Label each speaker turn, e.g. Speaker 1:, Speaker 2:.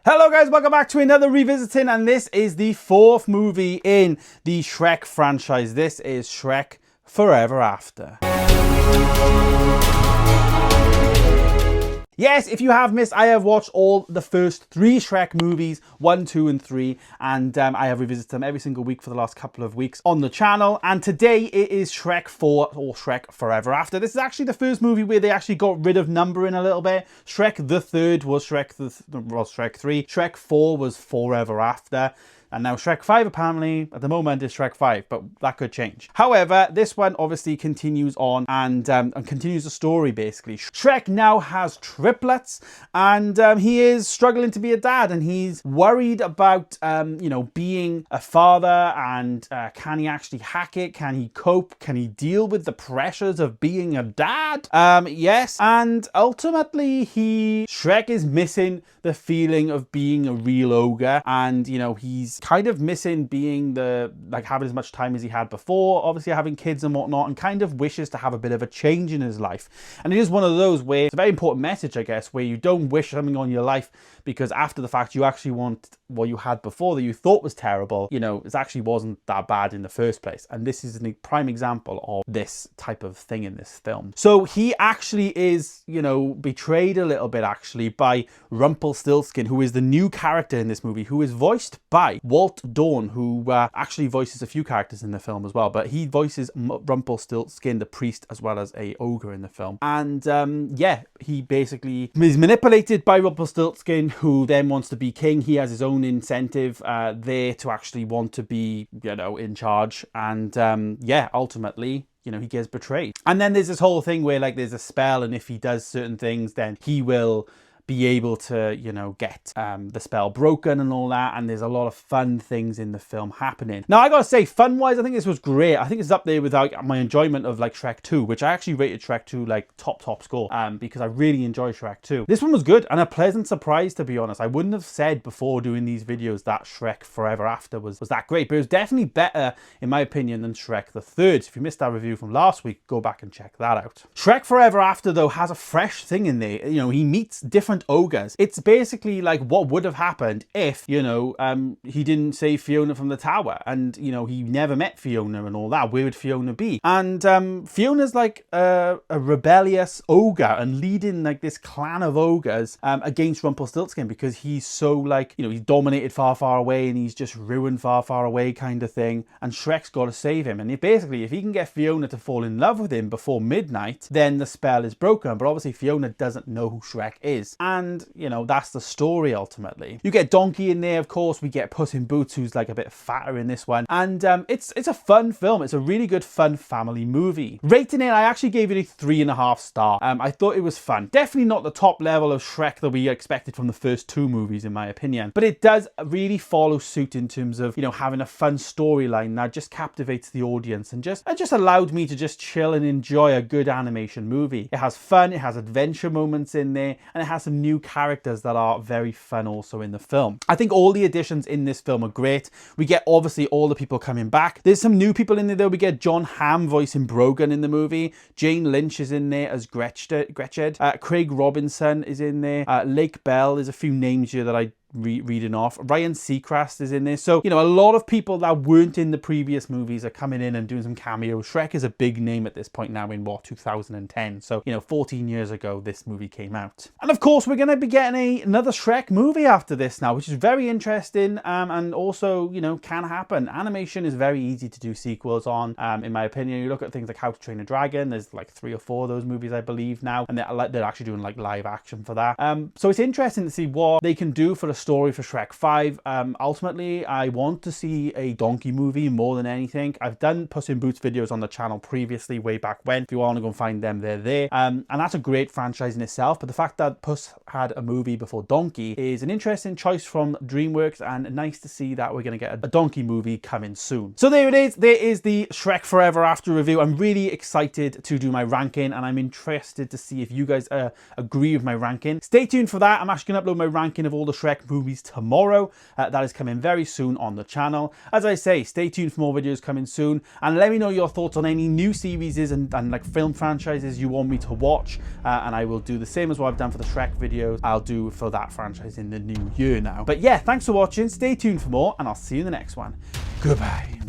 Speaker 1: Hello guys, welcome back to another revisiting, and this is the fourth movie in the Shrek franchise. This is Shrek Forever After. Yes, if you have missed, I have watched all the first three Shrek movies, 1, 2 and 3, and I have revisited them every single week for the last couple of weeks on the channel. And today it is Shrek 4 or Shrek Forever After. This is actually the first movie where they actually got rid of numbering a little bit. Shrek the Third was Shrek 3. Shrek 4 was Forever After. And now Shrek 5 apparently, at the moment, is Shrek 5, but that could change. However, this one obviously continues on and continues the story, basically. Shrek now has triplets, and he is struggling to be a dad, and he's worried about, being a father, and can he actually hack it? Can he cope? Can he deal with the pressures of being a dad? Yes, and ultimately, Shrek is missing the feeling of being a real ogre, and, he's kind of missing being having as much time as he had before, obviously having kids and whatnot, and kind of wishes to have a bit of a change in his life. And it is one of those where it's a very important message, I guess, where you don't wish something on your life because after the fact you actually want what you had before that you thought was terrible, it actually wasn't that bad in the first place. And this is a prime example of this type of thing in this film. So he actually is, betrayed a little bit actually by Rumpelstiltskin, who is the new character in this movie, who is voiced by Walt Dawn, who actually voices a few characters in the film as well, but he voices Rumpelstiltskin, the priest, as well as a ogre in the film. And he basically is manipulated by Rumpelstiltskin, who then wants to be king. He has his own incentive there to actually want to be, in charge. And ultimately, he gets betrayed. And then there's this whole thing where there's a spell, and if he does certain things, then he will be able to, get the spell broken and all that. And there's a lot of fun things in the film happening. Now, I gotta say, fun-wise, I think this was great. I think it's up there with my enjoyment of Shrek 2, which I actually rated Shrek 2 top score because I really enjoy Shrek 2. This one was good and a pleasant surprise, to be honest. I wouldn't have said before doing these videos that Shrek Forever After was that great, but it was definitely better, in my opinion, than Shrek the Third. So if you missed that review from last week, go back and check that out. Shrek Forever After, though, has a fresh thing in there. He meets different ogres. It's basically like what would have happened if, he didn't save Fiona from the tower, and, he never met Fiona and all that. Where would Fiona be? And Fiona's like a rebellious ogre and leading this clan of ogres against Rumpelstiltskin because he's so he's dominated far away and he's just ruined far away kind of thing. And Shrek's got to save him. And if he can get Fiona to fall in love with him before midnight, then the spell is broken. But obviously Fiona doesn't know who Shrek is. And, that's the story ultimately. You get Donkey in there, of course. We get Puss in Boots, who's a bit fatter in this one. And it's a fun film. It's a really good, fun family movie. Rating it, I actually gave it a 3.5 star. I thought it was fun. Definitely not the top level of Shrek that we expected from the first two movies, in my opinion. But it does really follow suit in terms of, having a fun storyline that just captivates the audience and just allowed me to just chill and enjoy a good animation movie. It has fun, it has adventure moments in there, and it has some new characters that are very fun also in the film. I think all the additions in this film are great. We get obviously all the people coming back. There's some new people in there though. We get John Hamm voicing Brogan in the movie. Jane Lynch is in there as Gretchen. Craig Robinson is in there. Lake Bell. There's a few names here that I reading off. Ryan Seacrest is in there. So, a lot of people that weren't in the previous movies are coming in and doing some cameos. Shrek is a big name at this point now in 2010. So, 14 years ago, this movie came out. And of course, we're going to be getting another Shrek movie after this now, which is very interesting and also, can happen. Animation is very easy to do sequels on, in my opinion. You look at things like How to Train a Dragon, there's 3 or 4 of those movies, I believe, now, and they're actually doing live action for that. So it's interesting to see what they can do for the story for Shrek 5. Ultimately, I want to see a donkey movie more than anything. I've done Puss in Boots videos on the channel previously, way back when. If you want to go and find them, they're there. And that's a great franchise in itself. But the fact that Puss had a movie before Donkey is an interesting choice from DreamWorks, and nice to see that we're going to get a donkey movie coming soon. So there it is. There is the Shrek Forever After review. I'm really excited to do my ranking, and I'm interested to see if you guys agree with my ranking. Stay tuned for that. I'm actually going to upload my ranking of all the Shrek movies tomorrow. That is coming very soon on the channel. As I say, stay tuned for more videos coming soon, and let me know your thoughts on any new series and like film franchises you want me to watch, and I will do the same as what I've done for the Shrek videos. I'll do for that franchise in the new year now. But yeah, thanks for watching, stay tuned for more, and I'll see you in the next one. Goodbye.